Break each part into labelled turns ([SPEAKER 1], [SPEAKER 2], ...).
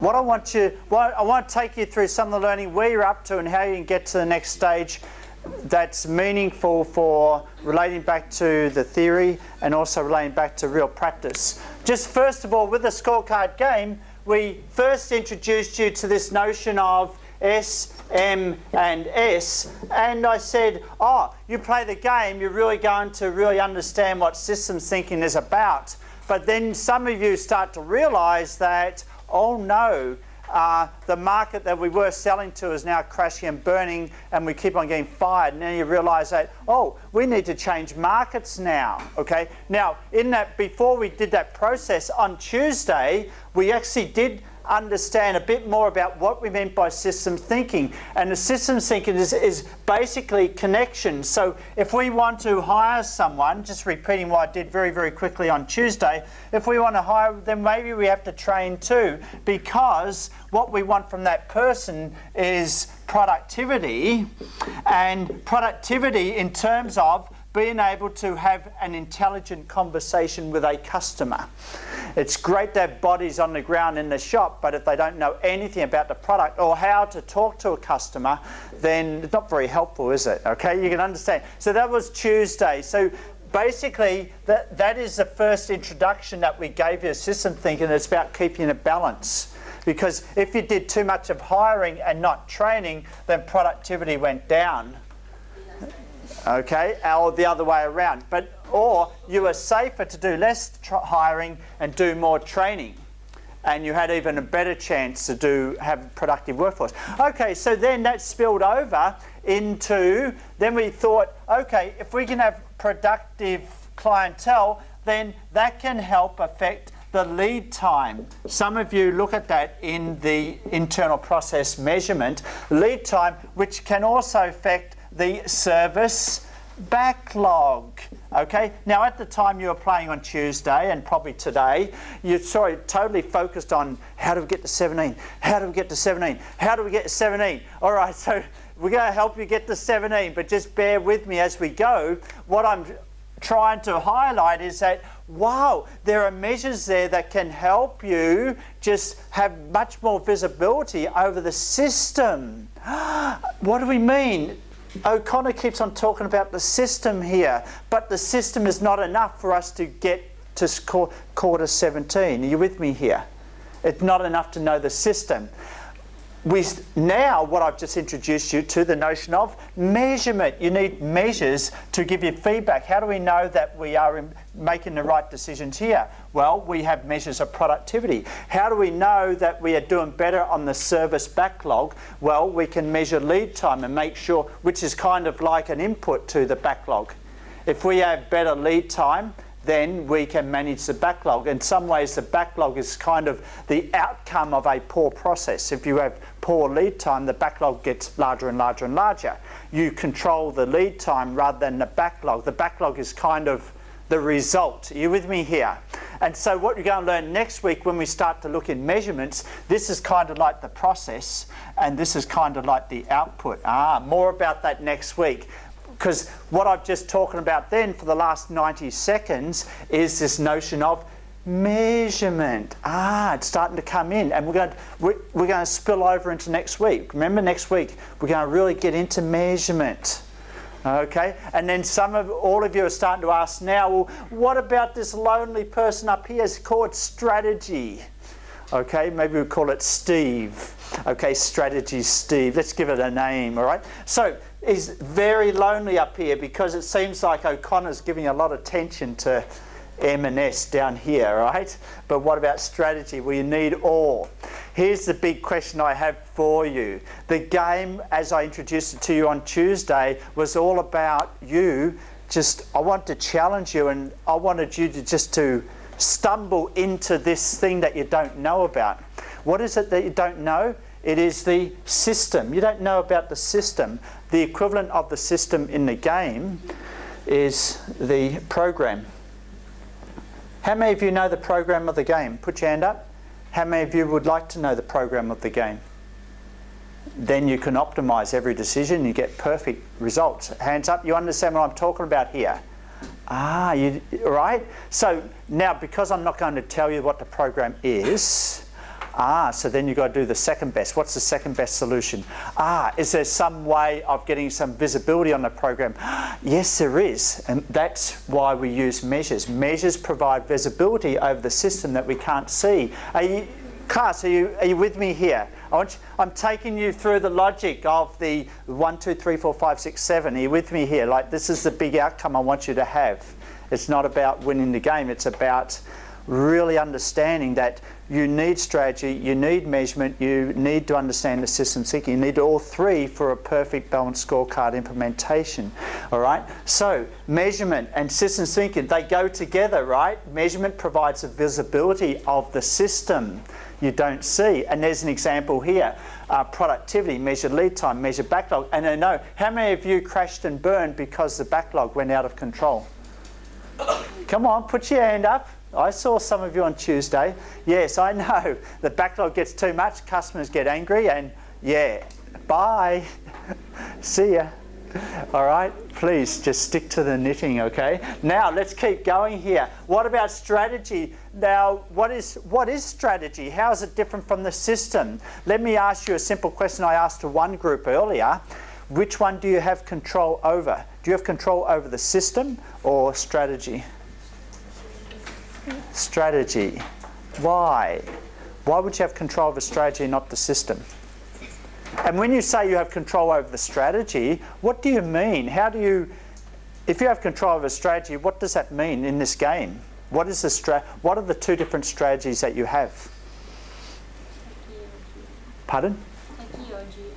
[SPEAKER 1] What I want to take you through some of the learning where you're up to and how you can get to the next stage that's meaningful for relating back to the theory and also relating back to real practice. Just first of all, with the scorecard game, we first introduced you to this notion of S, M and S, and I said, oh, you play the game, you're really going to really understand what systems thinking is about. But then some of you start to realise that, oh no, the market that we were selling to is now crashing and burning and we keep on getting fired. And then you realise that, oh, we need to change markets now, okay? Now, in that, before we did that process on Tuesday, we actually did understand a bit more about what we meant by systems thinking. And the systems thinking is basically connection. So if we want to hire someone, just repeating what I did very, very quickly on Tuesday, if we want to hire them, maybe we have to train too, because what we want from that person is productivity, and productivity in terms of being able to have an intelligent conversation with a customer. It's great to have bodies on the ground in the shop, but if they don't know anything about the product or how to talk to a customer, then it's not very helpful, is it? Okay, you can understand. So that was Tuesday. So basically, that is the first introduction that we gave you, system thinking. It's about keeping a balance. Because if you did too much of hiring and not training, then productivity went down. Okay, or the other way around. Or you were safer to do less hiring and do more training, and you had even a better chance to have a productive workforce. Okay, so then that spilled over into, then we thought, okay, if we can have productive clientele, then that can help affect the lead time. Some of you look at that in the internal process measurement, lead time, which can also affect the service backlog. Okay, now at the time you were playing on Tuesday and probably today, you're totally focused on how do we get to 17? How do we get to 17? How do we get to 17? All right, so we're going to help you get to 17, but just bear with me as we go. What I'm trying to highlight is that, wow, there are measures there that can help you just have much more visibility over the system. What do we mean? O'Connor keeps on talking about the system here, but the system is not enough for us to get to quarter 17. Are you with me here? It's not enough to know the system. Now, what I've just introduced you to, the notion of measurement. You need measures to give you feedback. How do we know that we are making the right decisions here? Well, we have measures of productivity. How do we know that we are doing better on the service backlog? Well, we can measure lead time and make sure, which is kind of like an input to the backlog. If we have better lead time, then we can manage the backlog. In some ways, the backlog is kind of the outcome of a poor process. If you have poor lead time, the backlog gets larger and larger and larger. You control the lead time rather than the backlog. The backlog is kind of the result. Are you with me here? And so what you're going to learn next week when we start to look in measurements, this is kind of like the process and this is kind of like the output. More about that next week. Because what I've just talking about then for the last 90 seconds is this notion of measurement. It's starting to come in, and we're going to spill over into next week. Remember, next week we're going to really get into measurement. Okay, and then all of you are starting to ask now, well, what about this lonely person up here? It's called strategy. Okay, maybe we'll call it Steve. Okay, strategy Steve. Let's give it a name, all right? So he's very lonely up here because it seems like O'Connor's giving a lot of attention to M and S down here, right? But what about strategy? Well, you need all. Here's the big question I have for you. The game, as I introduced it to you on Tuesday, was all about you. I want to challenge you, and I wanted you to stumble into this thing that you don't know about. What is it that you don't know? It is the system. You don't know about the system. The equivalent of the system in the game is the program. How many of you know the program of the game? Put your hand up. How many of you would like to know the program of the game? Then you can optimize every decision. You get perfect results. Hands up. You understand what I'm talking about here? Right? So now, because I'm not going to tell you what the program is, So then you've got to do the second best. What's the second best solution? Is there some way of getting some visibility on the program? Yes, there is. And that's why we use measures. Measures provide visibility over the system that we can't see. Class, are you with me here? I'm taking you through the logic of the 1, 2, 3, 4, 5, 6, 7. Are you with me here? Like, this is the big outcome I want you to have. It's not about winning the game. It's about really understanding that you need strategy, you need measurement, you need to understand the system thinking. You need all three for a perfect balanced scorecard implementation. All right? So measurement and systems thinking, they go together, right? Measurement provides a visibility of the system you don't see. And there's an example here. Productivity, measure lead time, measure backlog. And I know, how many of you crashed and burned because the backlog went out of control? Come on, put your hand up. I saw some of you on Tuesday. Yes, I know. The backlog gets too much, customers get angry, and yeah, bye. See ya. All right, please just stick to the knitting, okay? Now, let's keep going here. What about strategy? Now, what is strategy? How is it different from the system? Let me ask you a simple question I asked to one group earlier. Which one do you have control over? Do you have control over the system or strategy? Strategy. Why? Why would you have control over strategy and not the system? And when you say you have control over the strategy, what do you mean? How do you, if you have control over strategy, what does that mean in this game? What are the two different strategies that you have? Pardon?
[SPEAKER 2] Techie or GM.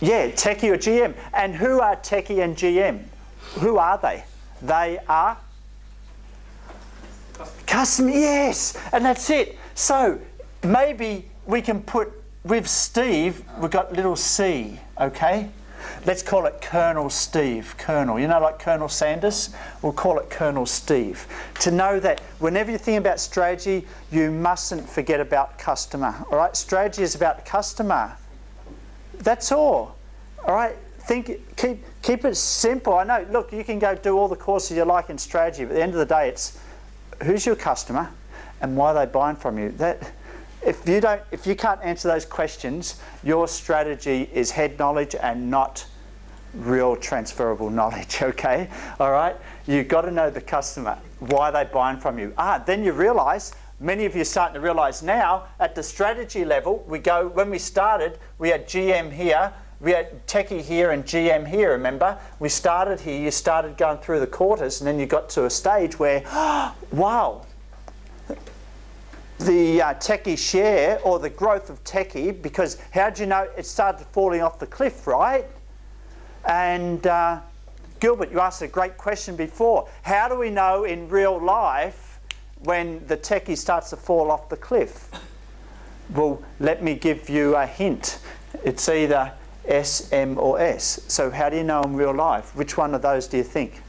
[SPEAKER 1] Yeah, techie or GM. And who are techie and GM? Who are they? They are? Customer, yes, and that's it. So maybe we can put, with Steve, we've got little C, okay? Let's call it Colonel Steve. Colonel, you know, like Colonel Sanders? We'll call it Colonel Steve. To know that whenever you think about strategy, you mustn't forget about customer, all right? Strategy is about customer. That's all, all right? Keep it simple. I know, look, you can go do all the courses you like in strategy, but at the end of the day, it's who's your customer and why are they buying from you? If you can't answer those questions, your strategy is head knowledge and not real transferable knowledge, okay? All right? You've got to know the customer. Why are they buying from you? Then you realise, many of you are starting to realise now, at the strategy level, when we started, we had GM here, we had techie here and GM here, remember? We started here, you started going through the quarters, and then you got to a stage where, wow, the techie share or the growth of techie, because how do you know it started falling off the cliff, right? And Gilbert, you asked a great question before. How do we know in real life when the techie starts to fall off the cliff? Well, let me give you a hint. It's either S, M or S. So how do you know in real life? Which one of those do you think?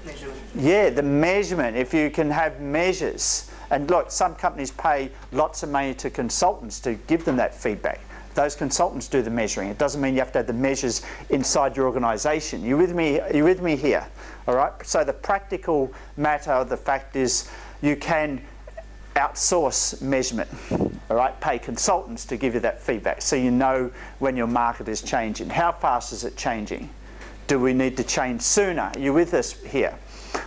[SPEAKER 3] Measurement.
[SPEAKER 1] Yeah, the measurement. If you can have measures. And look, some companies pay lots of money to consultants to give them that feedback. Those consultants do the measuring. It doesn't mean you have to have the measures inside your organisation. You with me? Are you with me here? All right. So the practical matter of the fact is you can outsource measurement. All right. Pay consultants to give you that feedback, so you know when your market is changing. How fast is it changing? Do we need to change sooner? Are you with us here?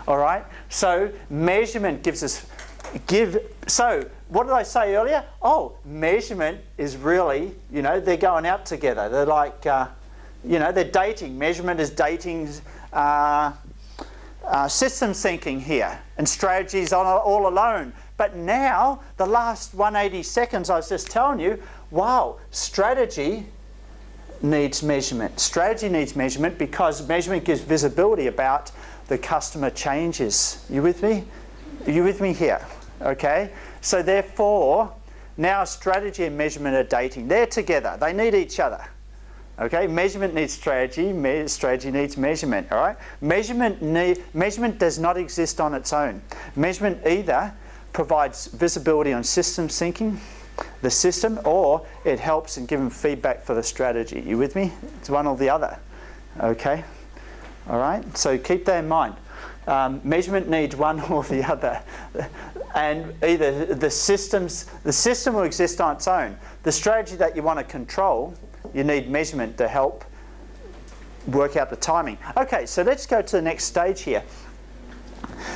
[SPEAKER 1] All right. So measurement gives us. So what did I say earlier? Oh, measurement is really, you know, they're going out together. They're like, you know, they're dating. Measurement is dating systems thinking here, and strategies all alone. But now, the last 180 seconds I was just telling you, wow, strategy needs measurement. Strategy needs measurement because measurement gives visibility about the customer changes. You with me? Are you with me here? Okay, so therefore, now strategy and measurement are dating. They're together. They need each other. Okay, measurement needs strategy. Strategy needs measurement. All right, measurement does not exist on its own. Measurement either provides visibility on systems thinking, the system, or it helps in giving feedback for the strategy. You with me? It's one or the other. Okay, all right. So keep that in mind. Measurement needs one or the other. And either the system will exist on its own. The strategy that you want to control, you need measurement to help work out the timing. Okay, so let's go to the next stage here.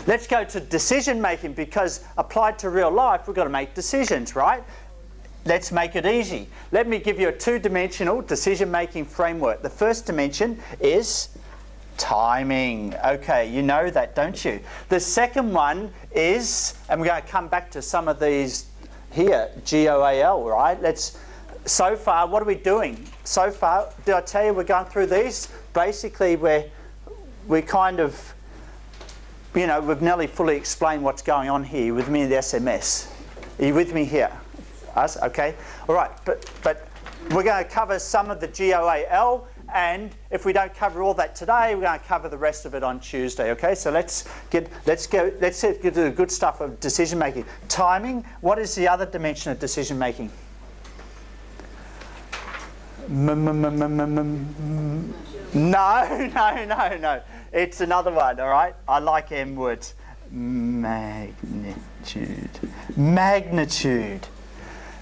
[SPEAKER 1] Let's go to decision making, because applied to real life, we've got to make decisions, right? Let's make it easy. Let me give you a two-dimensional decision-making framework. The first dimension is timing. Okay, you know that, don't you? The second one is, and we're going to come back to some of these here, GOAL, right? So far, what are we doing? So far, did I tell you we're going through these? Basically, we're kind of, you know, we've nearly fully explained what's going on here. You with me in the SMS? Are you with me here? Us? Okay. All right. But we're going to cover some of the GOAL, and if we don't cover all that today, we're going to cover the rest of it on Tuesday. Okay. So let's get to the good stuff of decision making. Timing. What is the other dimension of decision making? No. It's another one, all right? I like M words. Magnitude.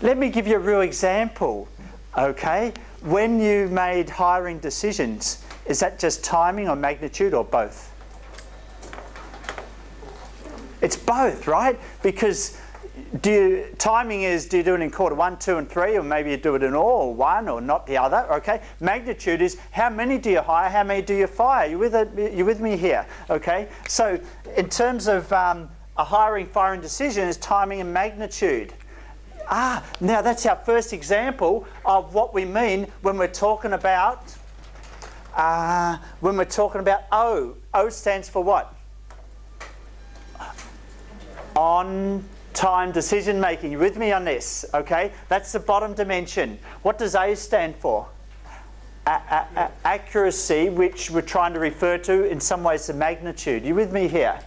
[SPEAKER 1] Let me give you a real example, okay? When you made hiring decisions, is that just timing or magnitude or both? It's both, right? Because timing is, do you do it in quarter 1, 2 and 3, or maybe you do it in all, or one or not the other, okay? Magnitude is how many do you hire, how many do you fire? You with me here, okay? So in terms of a firing decision is timing and magnitude. Now that's our first example of what we mean when we're talking about O. O stands for what? On-time decision making. You with me on this? Okay, that's the bottom dimension. What does A stand for? Accuracy, which we're trying to refer to in some ways the magnitude. You with me here?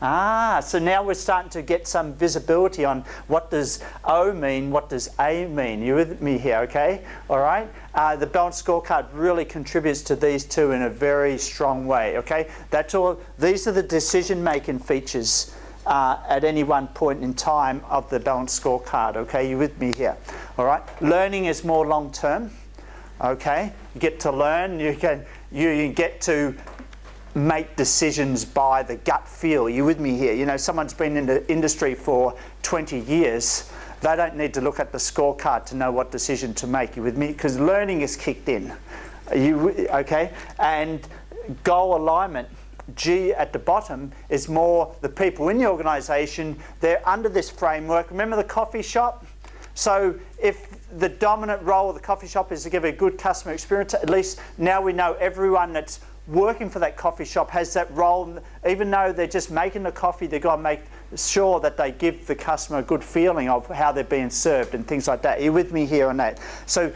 [SPEAKER 1] So now we're starting to get some visibility on what does O mean, what does A mean. You with me here, okay? All right? The balanced scorecard really contributes to these two in a very strong way, okay? That's all. These are the decision-making features at any one point in time of the balanced scorecard, okay? You with me here? All right? Learning is more long-term, okay? You get to learn, you get to make decisions by the gut feel. You with me here? You know, someone's been in the industry for 20 years. They don't need to look at the scorecard to know what decision to make. You with me? Because learning is kicked in. Okay? And goal alignment, G at the bottom, is more the people in the organisation. They're under this framework. Remember the coffee shop? So if the dominant role of the coffee shop is to give a good customer experience, at least now we know everyone that's working for that coffee shop has that role. Even though they're just making the coffee, they've got to make sure that they give the customer a good feeling of how they're being served and things like that. Are you with me here on that? So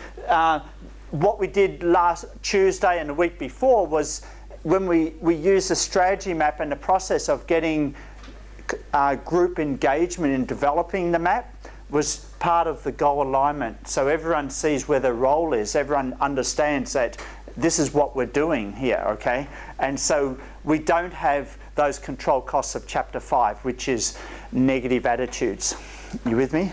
[SPEAKER 1] what we did last Tuesday and the week before was when we used the strategy map and the process of getting group engagement in developing the map was part of the goal alignment. So everyone sees where their role is. Everyone understands that this is what we're doing here, okay? And so we don't have those control costs of chapter 5, which is negative attitudes. You with me?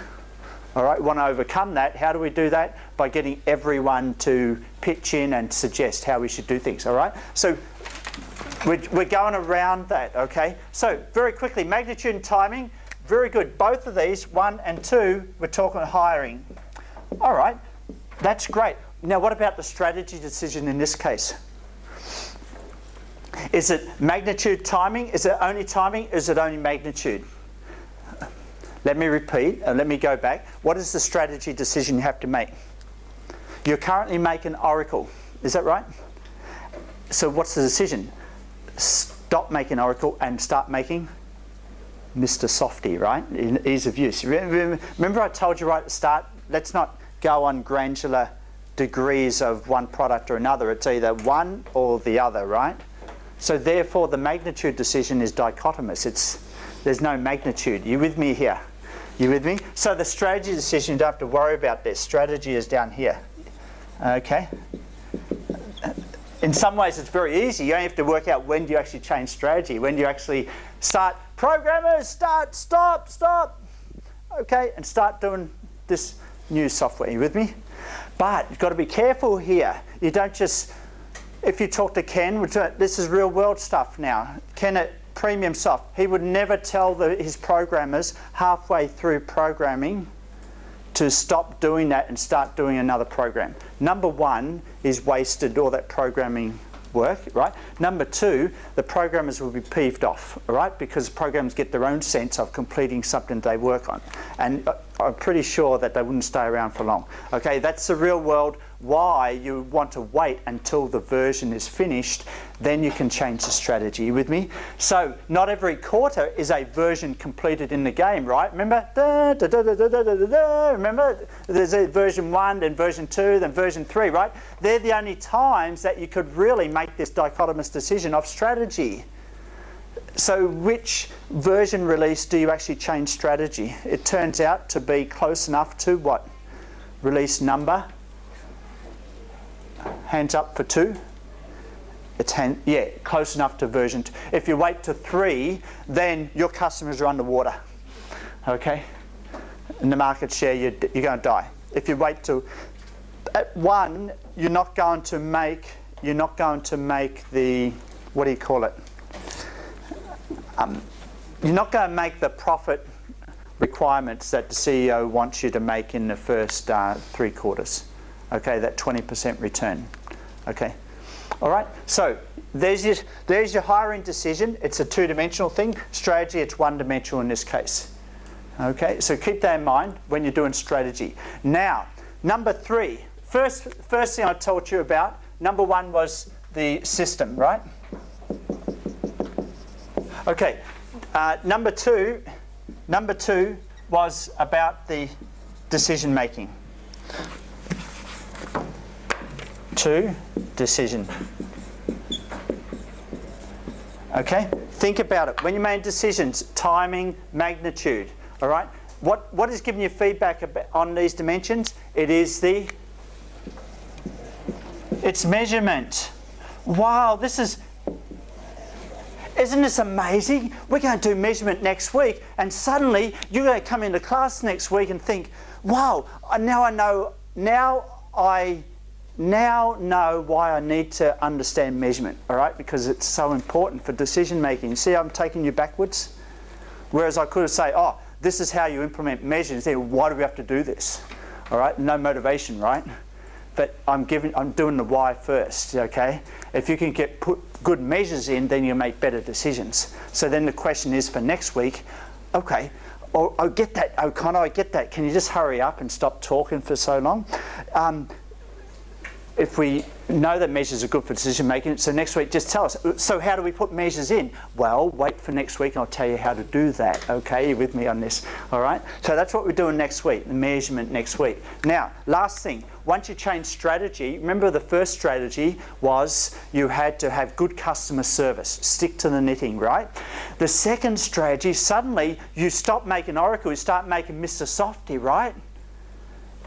[SPEAKER 1] All right, we want to overcome that. How do we do that? By getting everyone to pitch in and suggest how we should do things, all right? So we're going around that, okay? So very quickly, magnitude and timing, very good. Both of these, 1 and 2, we're talking hiring. All right, that's great. Now, what about the strategy decision in this case? Is it magnitude timing? Is it only timing? Is it only magnitude? Let me repeat, and let me go back. What is the strategy decision you have to make? You're currently making Oracle. Is that right? So what's the decision? Stop making Oracle and start making Mr. Softy, right? In ease of use. Remember I told you right at the start, let's not go on granular degrees of one product or another. It's either one or the other, right? So therefore the magnitude decision is dichotomous. There's no magnitude. You with me here? You with me? So the strategy decision, you don't have to worry about this. Strategy is down here. Okay? In some ways, it's very easy. You only have to work out when do you actually change strategy, when do you actually start, programmers, stop, okay, and start doing this new software. Are you with me? But you've got to be careful here. You don't just, if you talk to Ken, this is real world stuff now. Ken at Premium Soft, he would never tell his programmers halfway through programming to stop doing that and start doing another program. Number one is wasted all that programming work, right? Number two, the programmers will be peeved off, right? Because programmers get their own sense of completing something they work on. And I'm pretty sure that they wouldn't stay around for long. Okay, that's the real world. Why you want to wait until the version is finished, then you can change the strategy. You with me? So not every quarter is a version completed in the game, right? Remember? Remember? There's a version 1, then version 2, then version 3, right? They're the only times that you could really make this dichotomous decision of strategy. So which version release do you actually change strategy? It turns out to be close enough to what? Release number. Hands up for 2. It's close enough to version 2. If you wait to 3, then your customers are underwater. Okay? In the market share, you're going to die. If you wait to at 1, you're not going to make the, what do you call it? You're not going to make the profit requirements that the CEO wants you to make in the first 3 quarters. Okay, that 20% return. Okay, all right. So there's your hiring decision. It's a 2-dimensional thing. Strategy, it's 1-dimensional in this case. Okay, so keep that in mind when you're doing strategy. Now, number 3. First thing I told you about. Number 1 was the system, right? Okay, number two was about the decision making. 2, decision. Okay, think about it. When you make decisions, timing, magnitude. All right. What is giving you feedback on these dimensions? It's measurement. Wow, isn't this amazing? We're going to do measurement next week, and suddenly you're going to come into class next week and think, wow, now I know why I need to understand measurement, all right? Because it's so important for decision making. See, I'm taking you backwards. Whereas I could have said, oh, this is how you implement measures. Then why do we have to do this? All right, no motivation, right? But I'm doing the why first, okay? If you can put good measures in, then you make better decisions. So then the question is for next week, okay, I get that, O'Connor, I get that. Can you just hurry up and stop talking for so long? If we know that measures are good for decision making, so next week just tell us, so how do we put measures in? Well, wait for next week and I'll tell you how to do that. Okay, you're with me on this, all right? So that's what we're doing next week, the measurement next week. Now, last thing, once you change strategy, remember the first strategy was you had to have good customer service, stick to the knitting, right? The second strategy, suddenly you stop making Oracle, you start making Mr. Softy, right?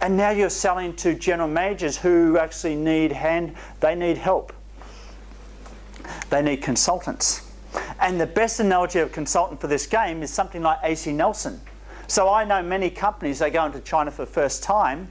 [SPEAKER 1] And now you're selling to general managers who actually need help. They need consultants. And the best analogy of a consultant for this game is something like AC Nelson. So I know many companies, they go into China for the first time,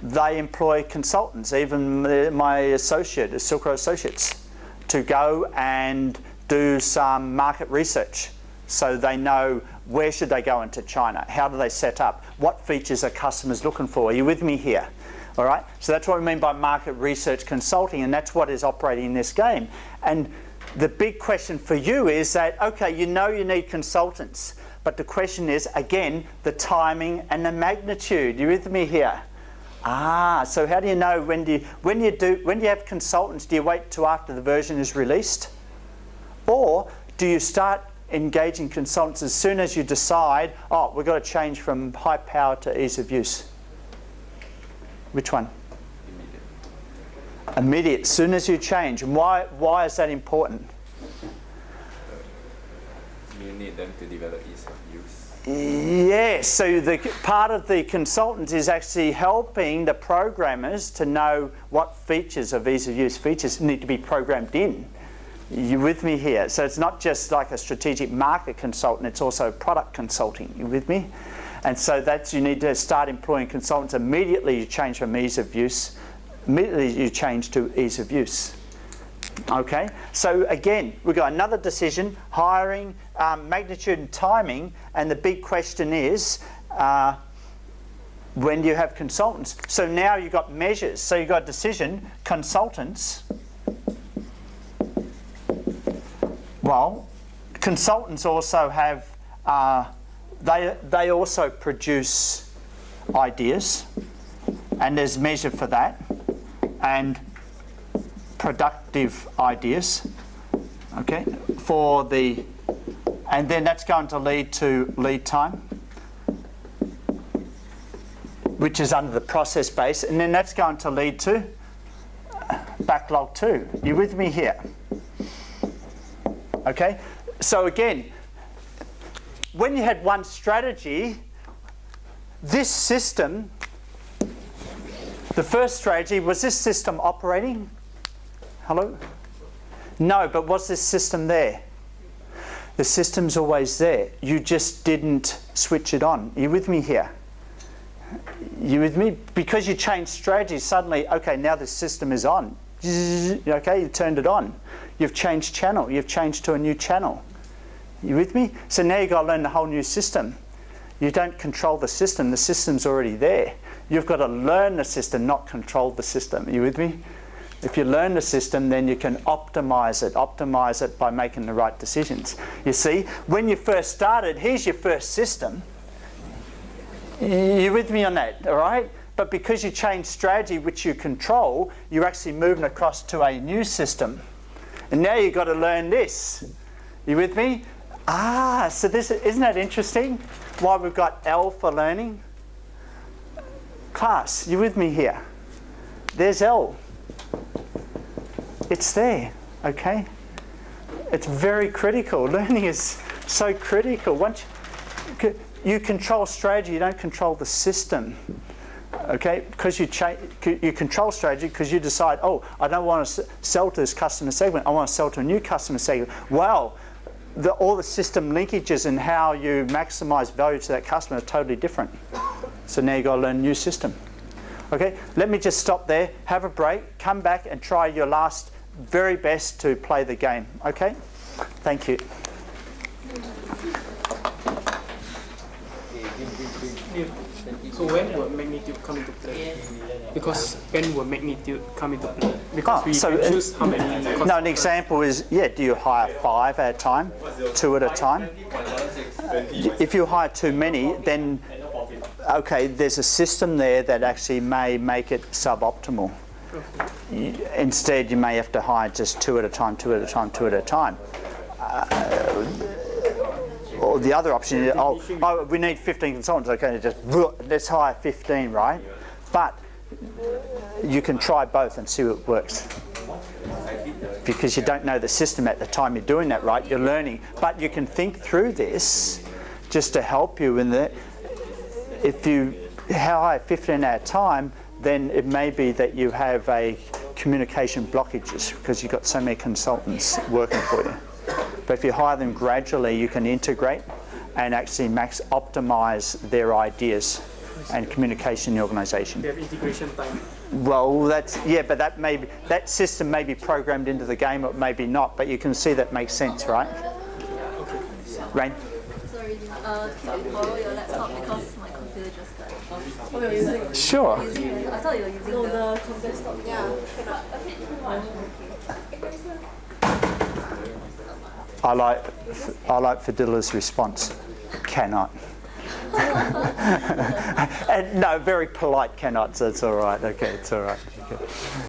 [SPEAKER 1] they employ consultants, even my associate, the Silk Road Associates, to go and do some market research. So they know where should they go into China, how do they set up, what features are customers looking for. Are you with me here? All right, so that's what we mean by market research consulting, and that's what is operating in this game. And the big question for you is that, okay, you know you need consultants, but the question is, again, the timing and the magnitude. You with me here? So how do you know when you have consultants, do you wait till after the version is released? Or do you start engaging consultants as soon as you decide, oh, we've got to change from high power to ease of use? Which one? Immediate. As soon as you change. And why is that important?
[SPEAKER 2] You need them to develop ease of use.
[SPEAKER 1] Yes, so the part of the consultant is actually helping the programmers to know what features of ease of use features need to be programmed in. You with me here? So it's not just like a strategic market consultant, it's also product consulting. You with me? And so that's, you need to start employing consultants immediately. You change from ease of use, immediately you change to ease of use. Okay, so again, we've got another decision, hiring, magnitude and timing, and the big question is, when do you have consultants? So now you've got measures. So you've got decision, consultants. Well, consultants also have, they also produce ideas, and there's measure for that, and productive ideas, okay, and then that's going to lead to lead time, which is under the process base, and then that's going to lead to backlog too. You with me here? Okay, so again, when you had one strategy, this system, the first strategy, was this system operating? Hello? No, but was this system there? The system's always there. You just didn't switch it on. Are you with me here? You with me? Because you changed strategy, suddenly, okay, now the system is on. Okay, you turned it on. You've changed channel. You've changed to a new channel. You with me? So now you've got to learn the whole new system. You don't control the system. The system's already there. You've got to learn the system, not control the system. Are you with me? If you learn the system, then you can optimize it by making the right decisions. You see, when you first started, here's your first system. You with me on that, all right? But because you changed strategy, which you control, you're actually moving across to a new system. And now you've got to learn this. You with me? So this, isn't that interesting? Why we've got L for learning? Class, you with me here? There's L. It's there, okay? It's very critical. Learning is so critical. Once you control strategy, you don't control the system, okay? Because you control strategy because you decide, oh, I don't want to sell to this customer segment. I want to sell to a new customer segment. Well, all the system linkages and how you maximize value to that customer are totally different. So now you've got to learn a new system. Okay, let me just stop there, have a break, come back and try your last very best to play the game. Okay? Thank you.
[SPEAKER 2] So when will magnitude come into play? Because when will magnitude come into play? Because we can choose how many.
[SPEAKER 1] No, an example is, do you hire 5 at a time, 2 at a time? If you hire too many, then, okay, there's a system there that actually may make it suboptimal. Instead, you may have to hire just 2 at a time, 2 at a time, 2 at a time. Or the other option is, oh, we need 15 consultants, okay, just let's hire 15, right? But you can try both and see what works. Because you don't know the system at the time you're doing that, right? You're learning. But you can think through this just to help you in that. If you hire 15 at a time, then it may be that you have a communication blockages because you've got so many consultants working for you. But if you hire them gradually, you can integrate and actually optimize their ideas and communication in the organisation.
[SPEAKER 2] They have integration time.
[SPEAKER 1] Well, but that system may be programmed into the game, or maybe not. But you can see that makes sense, right? Rain.
[SPEAKER 3] Sorry, can you borrow your laptop because my computer just died? Oh, you're using it?
[SPEAKER 1] Sure.
[SPEAKER 3] I thought you were using the desktop. Yeah.
[SPEAKER 1] I like Fadila's response. Cannot. And no, very polite cannot. So it's all right. Okay, it's all right. Okay.